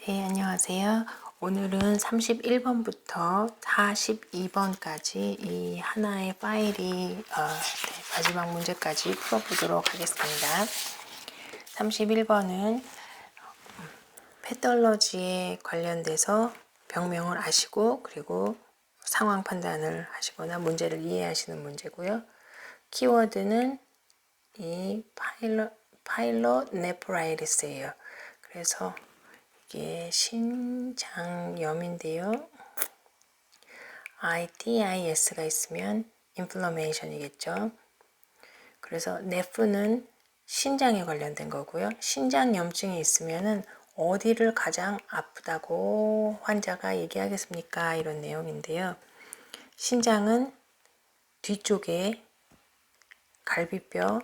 네, 안녕하세요. 오늘은 31번부터 42번까지 이 하나의 파일이 마지막 문제까지 풀어보도록 하겠습니다. 31번은 패덜러지에 관련돼서 병명을 아시고 그리고 상황 판단을 하시거나 문제를 이해하시는 문제고요. 키워드는 이 파일럿 네프라이티스예요. 그래서 이게 신장염인데요. ITIS가 있으면 인플러메이션이겠죠. 그래서 네프는 신장에 관련된 거고요. 신장염증이 있으면은 어디를 가장 아프다고 환자가 얘기하겠습니까? 이런 내용인데요. 신장은 뒤쪽에 갈비뼈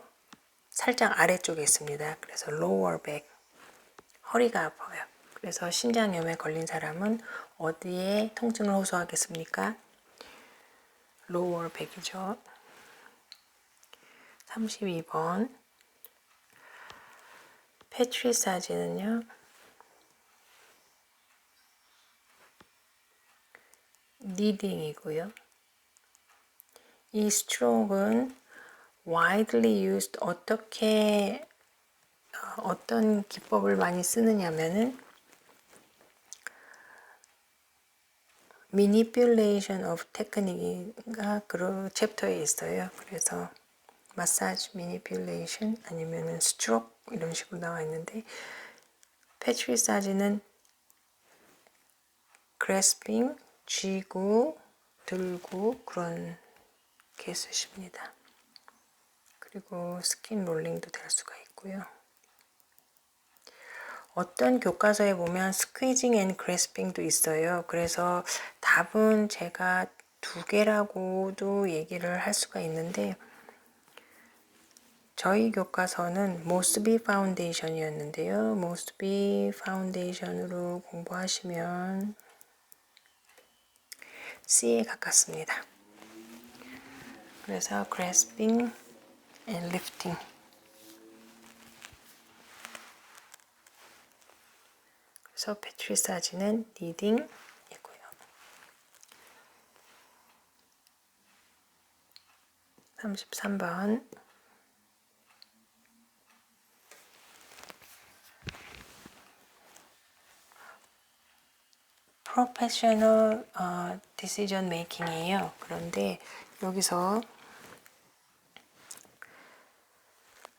살짝 아래쪽에 있습니다. 그래서 lower back, 허리가 아파요. 그래서 신장염에 걸린 사람은 어디에 통증을 호소하겠습니까? lower back이죠. 32번 페트리사지는요. 니딩이고요. 이 스트로크는 widely used 어떤 기법을 많이 쓰느냐면은 manipulation of technique가 그 챕터에 있어요. 그래서 마사지 manipulation 아니면은 stroke 이런 식으로 나와 있는데 페트리사지는 grasping 쥐고 들고 그런 게 쓰십니다. 그리고 스킨 롤링도 될 수가 있고요. 어떤 교과서에 보면 스퀴징 앤 그래스핑도 있어요. 그래서 답은 제가 두 개라고도 얘기를 할 수가 있는데 저희 교과서는 모스비 파운데이션이었는데요. 모스비 파운데이션으로 공부하시면 C에 가깝습니다. 그래서 grasping and lifting 그래서 페트리사지는 니딩이고요. 33번 프로페셔널 디시전 메이킹이에요. 그런데 여기서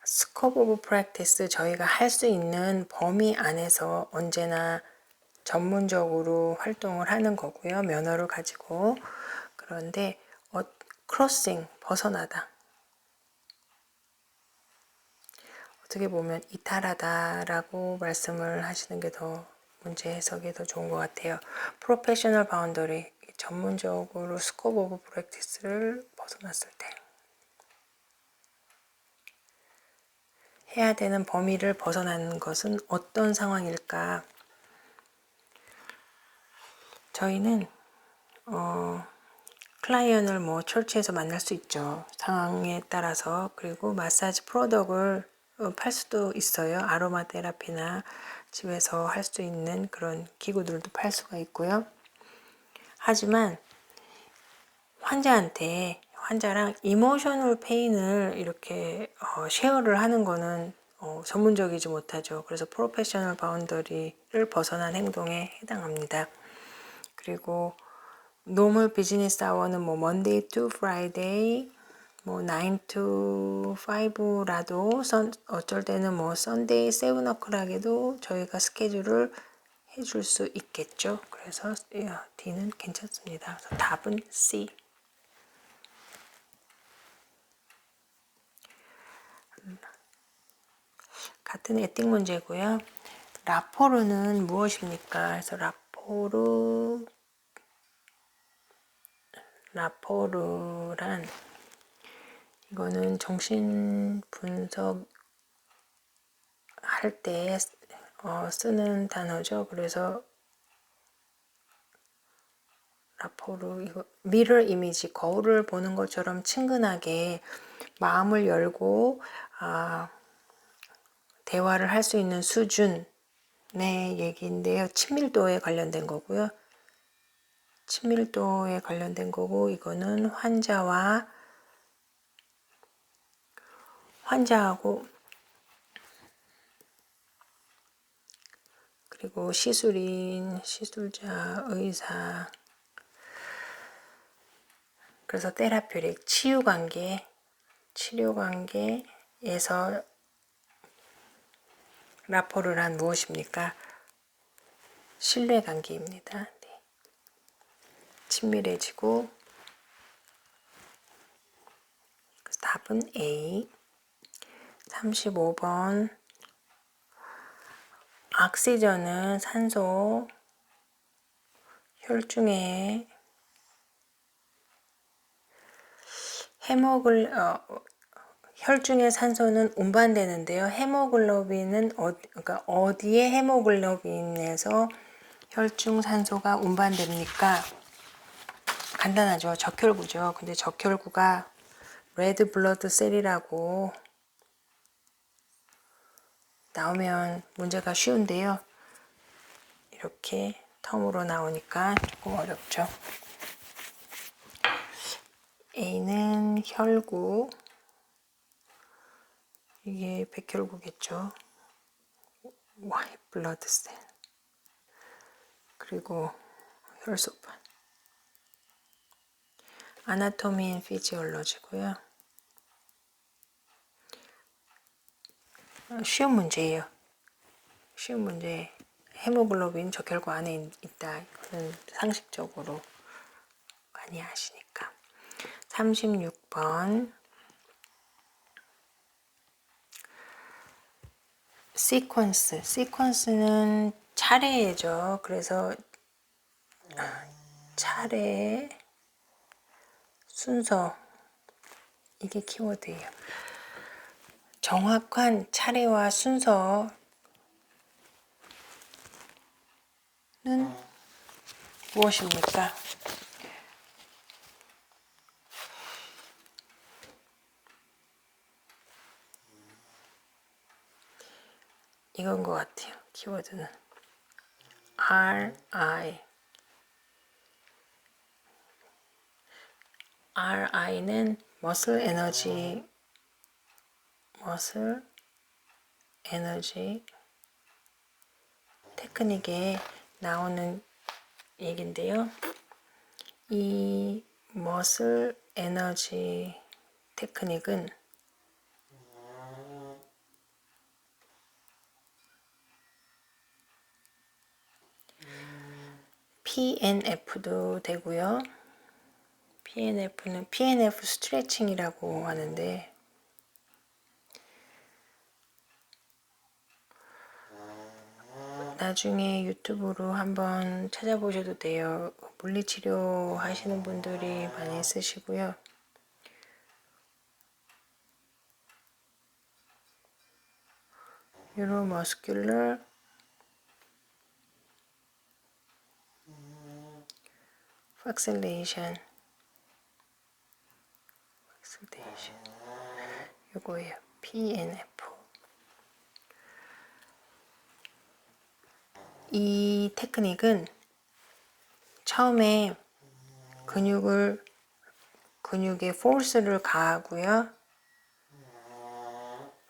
스코프 오브 프랙티스 저희가 할 수 있는 범위 안에서 언제나 전문적으로 활동을 하는 거고요. 면허를 가지고. 그런데 크로싱, 벗어나다. 어떻게 보면 이탈하다라고 말씀을 하시는 게 더 문제 해석이 더 좋은 것 같아요. 프로페셔널 바운더리, 전문적으로 스코프 오브 프랙티스를 벗어났을 때 해야 되는 범위를 벗어나는 것은 어떤 상황일까? 저희는 클라이언을 뭐 철치에서 만날 수 있죠. 상황에 따라서. 그리고 마사지 프로덕을 팔 수도 있어요. 아로마 테라피나 집에서 할 수 있는 그런 기구들도 팔 수가 있고요. 하지만 환자랑 이모셔널 페인을 이렇게 쉐어를 하는 거는 전문적이지 못하죠. 그래서 프로페셔널 바운더리를 벗어난 행동에 해당합니다. 그리고 노멀 비즈니스 아워는 뭐 Monday to Friday, 뭐 9 to 5라도 어쩔 때는 뭐 Sunday 7 o'clock에도 저희가 스케줄을 해줄 수 있겠죠. 그래서 D는 괜찮습니다. 그래서 답은 C. 같은 에틱 문제고요. 라포르는 무엇입니까? 그래서 라포르란 이거는 정신 분석 할 때 쓰는 단어죠. 그래서 라포르 이거 미러 이미지 거울을 보는 것처럼 친근하게 마음을 열고 대화를 할 수 있는 수준 얘기인데요. 친밀도에 관련된 거고요. 친밀도에 관련된 거고, 이거는 환자하고 그리고 시술인, 시술자, 의사, 그래서 테라퓨릭, 치유관계, 치료관계에서 라포를 한 무엇입니까? 신뢰관계입니다. 네. 친밀해지고, 그래서 답은 A. 35번. 악시전은 산소, 혈중에 혈중의 산소는 운반되는데요. 헤모글로빈은 그러니까 어디에 헤모글로빈에서 혈중 산소가 운반됩니까? 간단하죠. 적혈구죠. 근데 적혈구가 레드 블러드 셀이라고 나오면 문제가 쉬운데요. 이렇게 텀으로 나오니까 조금 어렵죠. A는 혈구, 이게 백혈구겠죠. white blood cell, 그리고 혈소판. 아나토미 앤 피지올로지고요. 쉬운 문제예요. 쉬운 문제. 헤모글로빈 적혈구 안에 있다. 이거는 상식적으로 많이 아시니까. 36번. 시퀀스는 차례죠. 그래서 차례, 순서, 이게 키워드예요. 정확한 차례와 순서는 무엇입니까? 이건 것 같아요. 키워드는 RI는 머슬 에너지 테크닉에 나오는 얘긴데요. 이 머슬 에너지 테크닉은 PNF도 되고요. PNF는 PNF 스트레칭이라고 하는데, 나중에 유튜브로 한번 찾아보셔도 돼요. 물리치료 하시는 분들이 많이 쓰시고요. 뉴로머스큘러 박셀레이션 요거예요. PNF. 이 테크닉은 처음에 근육에 포스를 가하고요.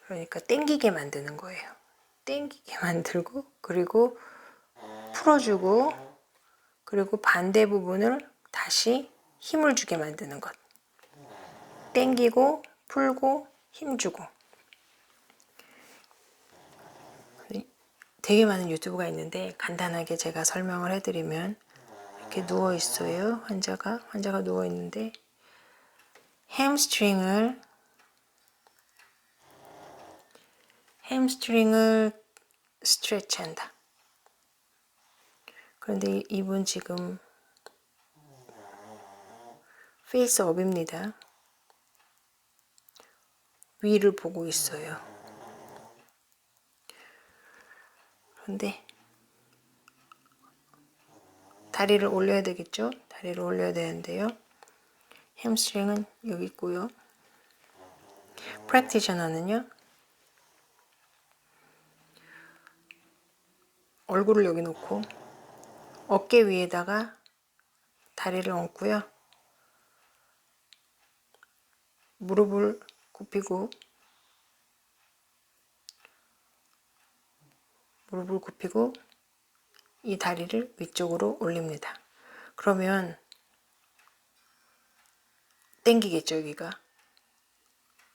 그러니까 땡기게 만드는 거예요. 땡기게 만들고, 그리고 풀어주고, 그리고 반대 부분을 다시 힘을 주게 만드는 것. 땡기고, 풀고, 힘주고. 되게 많은 유튜브가 있는데 간단하게 제가 설명을 해드리면, 이렇게 누워 있어요. 환자가 누워 있는데 햄스트링을 스트레치한다. 그런데 이분 지금 페이스업입니다. 위를 보고 있어요. 그런데 다리를 올려야 되겠죠? 다리를 올려야 되는데요. 햄스트링은 여기 있고요. 프랙티셔너는요. 얼굴을 여기 놓고 어깨 위에다가 다리를 얹고요. 무릎을 굽히고 이 다리를 위쪽으로 올립니다. 그러면 땡기겠죠, 여기가.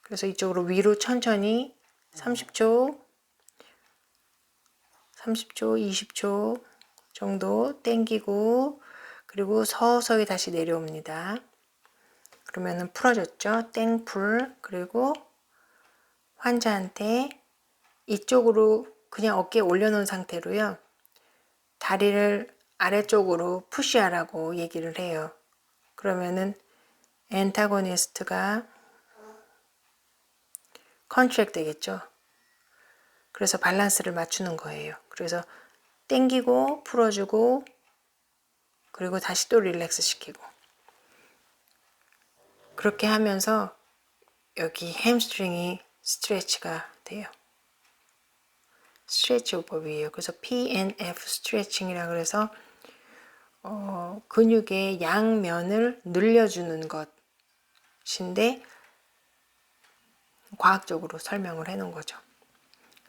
그래서 이쪽으로 위로 천천히 30초, 20초 정도 땡기고, 그리고 서서히 다시 내려옵니다. 그러면은 풀어졌죠? 땡풀. 그리고 환자한테 이쪽으로 그냥 어깨에 올려놓은 상태로요. 다리를 아래쪽으로 푸시하라고 얘기를 해요. 그러면은 엔타고니스트가 컨트랙 되겠죠. 그래서 밸런스를 맞추는 거예요. 그래서 땡기고 풀어주고 그리고 다시 또 릴렉스 시키고 그렇게 하면서 여기 햄스트링이 스트레치가 돼요. 스트레치 요법이에요. 그래서 PNF 스트레칭이라 그래서 근육의 양면을 늘려주는 것인데 과학적으로 설명을 해놓은 거죠.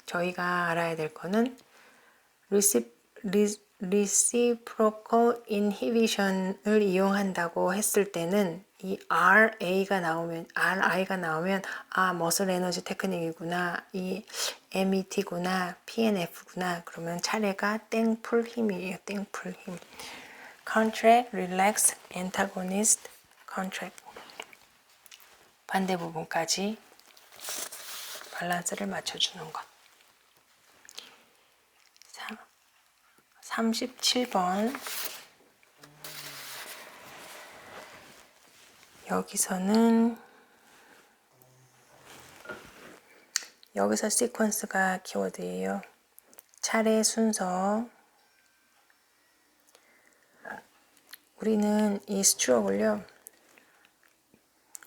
저희가 알아야 될 거는 reciprocal inhibition을 이용한다고 했을 때는 이 RI가 나오면 머슬 에너지 테크닉이구나, 이 MET구나, PNF구나. 그러면 차례가 땡풀 힘이에요. 땡풀 힘. Contract, relax, antagonist, contract. 반대 부분까지 밸런스를 맞춰주는 것. 37번. 여기서 시퀀스가 키워드예요. 차례 순서. 우리는 이 스트로크를요,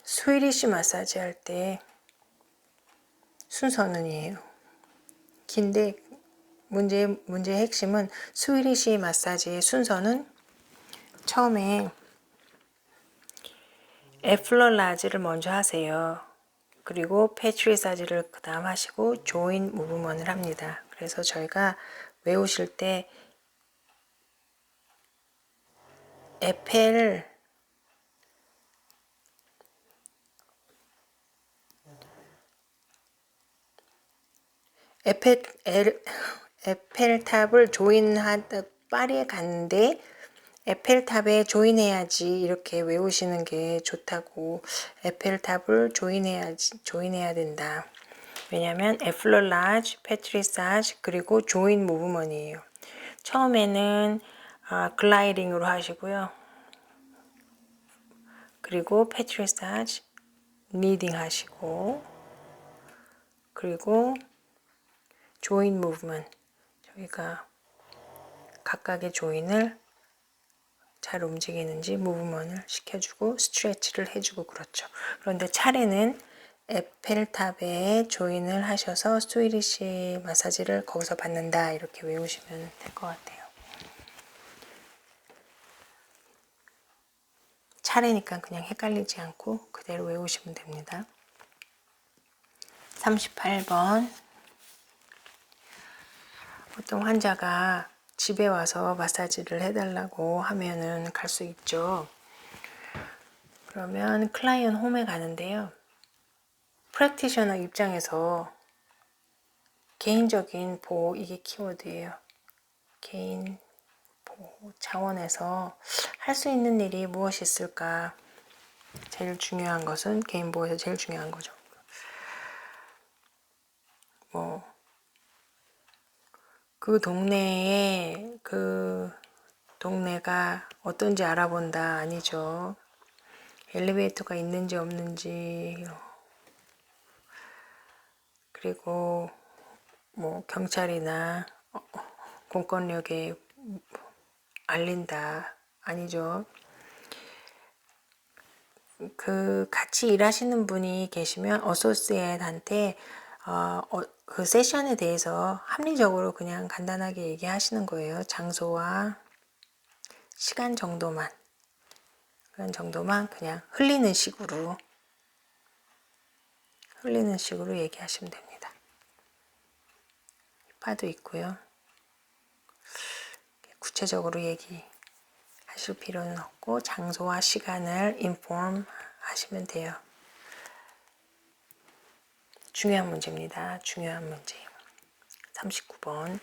스위디시 마사지 할 때 순서는이에요. 긴데 문제의 핵심은 스위디시 마사지의 순서는 처음에 에플러라지를 먼저 하세요. 그리고 패트리사지를 그 다음 하시고 조인 무브먼을 합니다. 그래서 저희가 외우실 때 에펠탑을 조인하다 파리에 갔는데 에펠탑에 조인해야지 이렇게 외우시는 게 좋다고. 에펠탑을 조인해야 된다. 왜냐면 에플러라지, 패트리사지 그리고 조인 무브먼이에요. 처음에는 글라이딩으로 하시고요. 그리고 패트리사지, 니딩 하시고 그리고 조인 무브먼, 저희가 각각의 조인을 잘 움직이는지 무브먼을 시켜주고 스트레치를 해주고 그렇죠. 그런데 차례는 에펠탑에 조인을 하셔서 스위디시 마사지를 거기서 받는다, 이렇게 외우시면 될 것 같아요. 차례니까 그냥 헷갈리지 않고 그대로 외우시면 됩니다. 38번. 보통 환자가 집에 와서 마사지를 해달라고 하면은 갈 수 있죠. 그러면 클라이언 홈에 가는데요. 프랙티셔너 입장에서 개인적인 보호, 이게 키워드예요. 개인 보호 차원에서 할 수 있는 일이 무엇이 있을까? 제일 중요한 것은 개인 보호에서 제일 중요한 거죠. 그 동네가 어떤지 알아본다 아니죠. 엘리베이터가 있는지 없는지, 그리고 경찰이나 공권력에 알린다 아니죠. 같이 일하시는 분이 계시면 어소시에이트한테 그 세션에 대해서 합리적으로 그냥 간단하게 얘기하시는 거예요. 장소와 시간 정도만, 그런 정도만 그냥 흘리는 식으로 얘기하시면 됩니다. 파도 있고요. 구체적으로 얘기하실 필요는 없고 장소와 시간을 인폼 하시면 돼요. 중요한 문제입니다. 중요한 문제. 39번.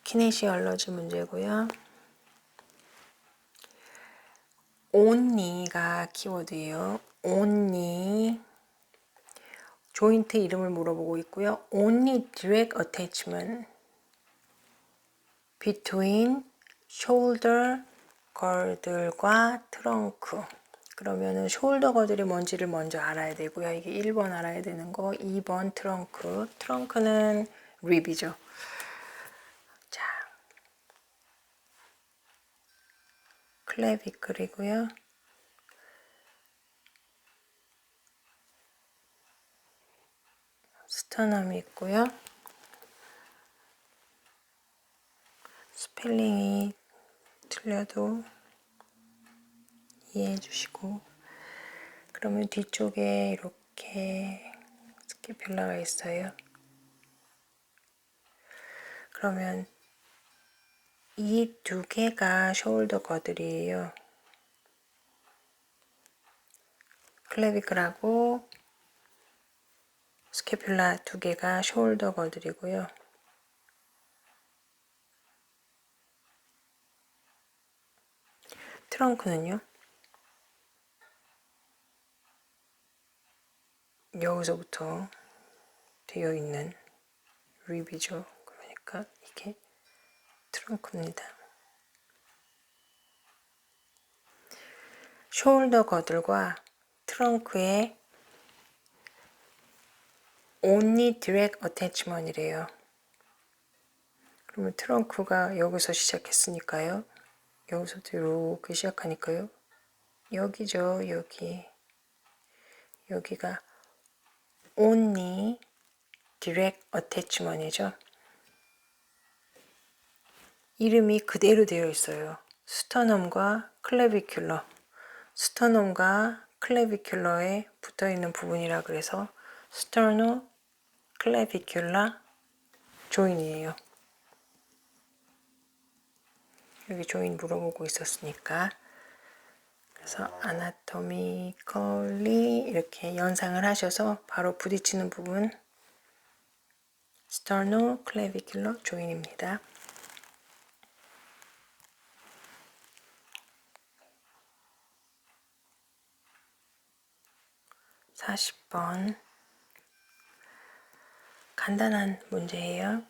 키네시얼러지 문제고요. only가 키워드예요. only 조인트 이름을 물어보고 있고요. only direct attachment between shoulder girdle과 트렁크. 그러면은 숄더 거들이 뭔지를 먼저 알아야 되고요. 이게 1번 알아야 되는 거, 2번 트렁크. 트렁크는 립이죠. 자, 클래비클이고요. 스터넘이 있고요. 스펠링이 틀려도 이해해 주시고, 그러면 뒤쪽에 이렇게 스캐뷸라가 있어요. 그러면 이 두 개가 숄더 거들이에요. 클래비클하고 스캐뷸라 두 개가 숄더 거들이고요. 트렁크는요? 여기서부터 되어 있는 립이죠. 그러니까 이게 트렁크입니다. 숄더 거들과 트렁크의 only direct attachment이래요. 그러면 트렁크가 여기서 시작했으니까요. 여기서부터 이렇게 시작하니까요. 여기죠, 여기. 여기가 only direct attachment이죠. 이름이 그대로 되어 있어요. 스터넘과 클래비큘러. 스터넘과 클래비큘러에 붙어 있는 부분이라 그래서 스터너 클래비큘러 조인이에요. 여기 조인 물어보고 있었으니까. 그래서 anatomically 이렇게 연상을 하셔서 바로 부딪히는 부분 sternoclavicular joint입니다. 40번 간단한 문제예요.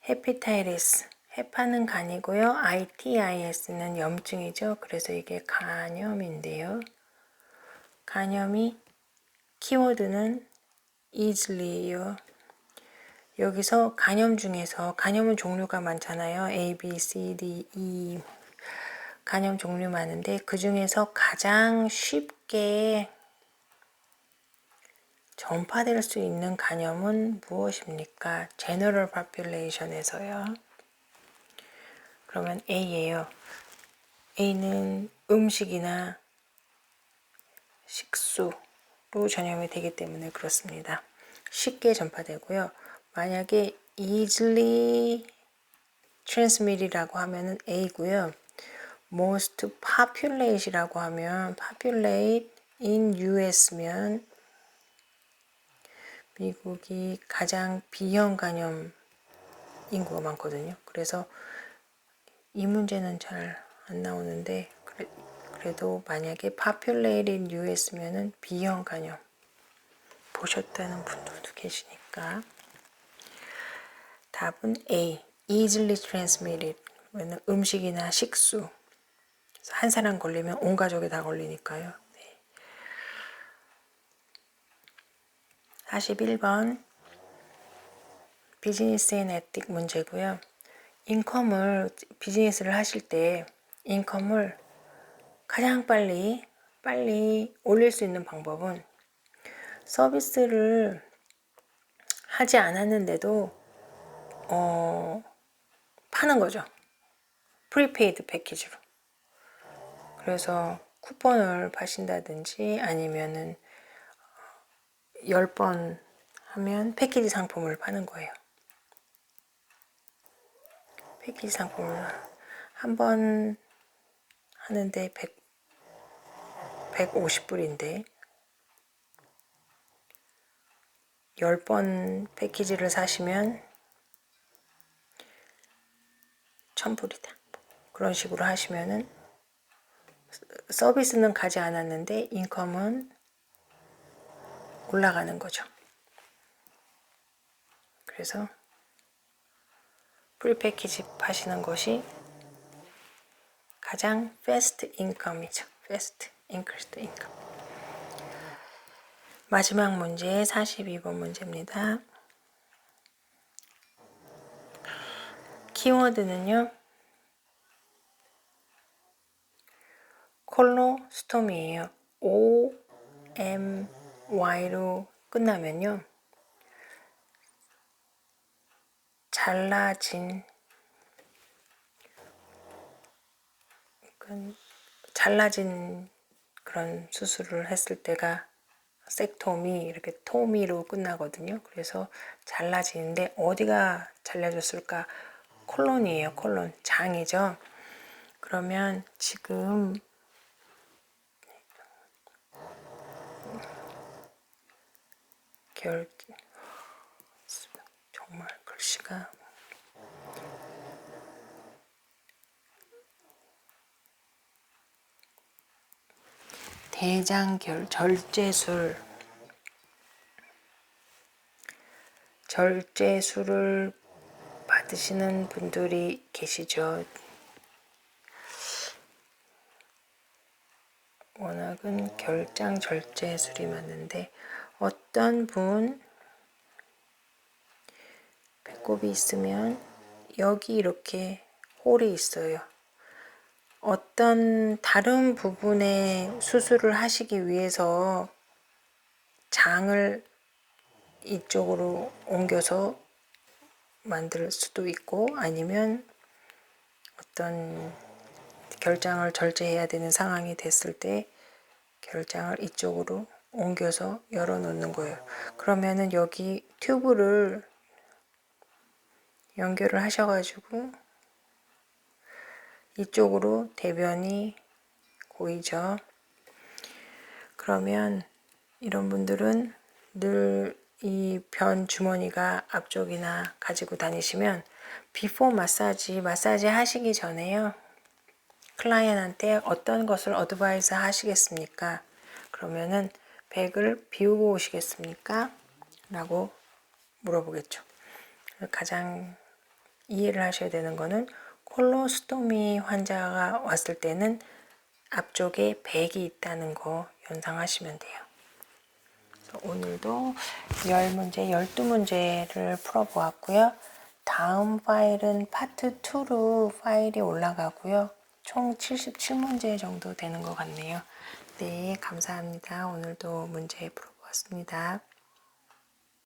헤피타이티스 헤파는 간이고요. ITIS는 염증이죠. 그래서 이게 간염인데요. 간염이 키워드는 easily예요. 여기서 간염 중에서 간염은 종류가 많잖아요. A, B, C, D, E 간염 종류 많은데 그 중에서 가장 쉽게 전파될 수 있는 간염은 무엇입니까? 제너럴 파퓰레이션에서요. 그러면 A예요. A는 음식이나 식수로 전염이 되기 때문에 그렇습니다. 쉽게 전파되고요. 만약에 easily transmit이라고 하면은 A고요. most populate이라고 하면 populate in US면 미국이 가장 B형 간염 인구가 많거든요. 그래서 이 문제는 잘 안 나오는데 그래도 만약에 populate in US면은 B형 간염 보셨다는 분들도 계시니까 답은 A. easily transmitted. 음식이나 식수. 한 사람 걸리면 온 가족이 다 걸리니까요. 네. 41번 비즈니스 앤 에틱 문제고요. 인컴을 비즈니스를 하실 때 인컴을 가장 빨리 올릴 수 있는 방법은 서비스를 하지 않았는데도 파는 거죠. 프리페이드 패키지로. 그래서 쿠폰을 파신다든지 아니면은 10번 하면 패키지 상품을 파는 거예요. 패키지 상품을 한 번 하는데 150불인데 10번 패키지를 사시면 1000불이다. 그런 식으로 하시면은 서비스는 가지 않았는데 인컴은 올라가는 거죠. 그래서 풀 패키지 파시는 것이 가장 fast income이죠. fast increased income. 마지막 문제 42번 문제입니다. 키워드는요. 콜로스톰이에요. OMY로 끝나면요. 잘라진 그런 수술을 했을 때가 섹토미 이렇게 토미로 끝나거든요. 그래서 잘라지는데 어디가 잘라졌을까? 콜론이에요. 콜론 장이죠. 그러면 지금 정말 글씨가 대장결 절제술을 받으시는 분들이 계시죠. 워낙은 결장 절제술이 맞는데 어떤 분 배꼽이 있으면 여기 이렇게 홀이 있어요. 어떤 다른 부분에 수술을 하시기 위해서 장을 이쪽으로 옮겨서 만들 수도 있고 아니면 어떤 결장을 절제해야 되는 상황이 됐을 때 결장을 이쪽으로 옮겨서 열어 놓는 거예요. 그러면은 여기 튜브를 연결을 하셔가지고 이쪽으로 대변이 고이죠. 그러면 이런 분들은 늘 이 변 주머니가 앞쪽이나 가지고 다니시면 비포 마사지 하시기 전에요. 클라이언트한테 어떤 것을 어드바이스 하시겠습니까? 그러면은 백을 비우고 오시겠습니까? 라고 물어보겠죠. 가장 이해를 하셔야 되는 거는 콜로스토미 환자가 왔을 때는 앞쪽에 백이 있다는 거 연상하시면 돼요. 오늘도 10문제, 12문제를 풀어보았고요. 다음 파일은 파트 2로 파일이 올라가고요. 총 77문제 정도 되는 것 같네요. 네, 감사합니다. 오늘도 문제 풀어보았습니다.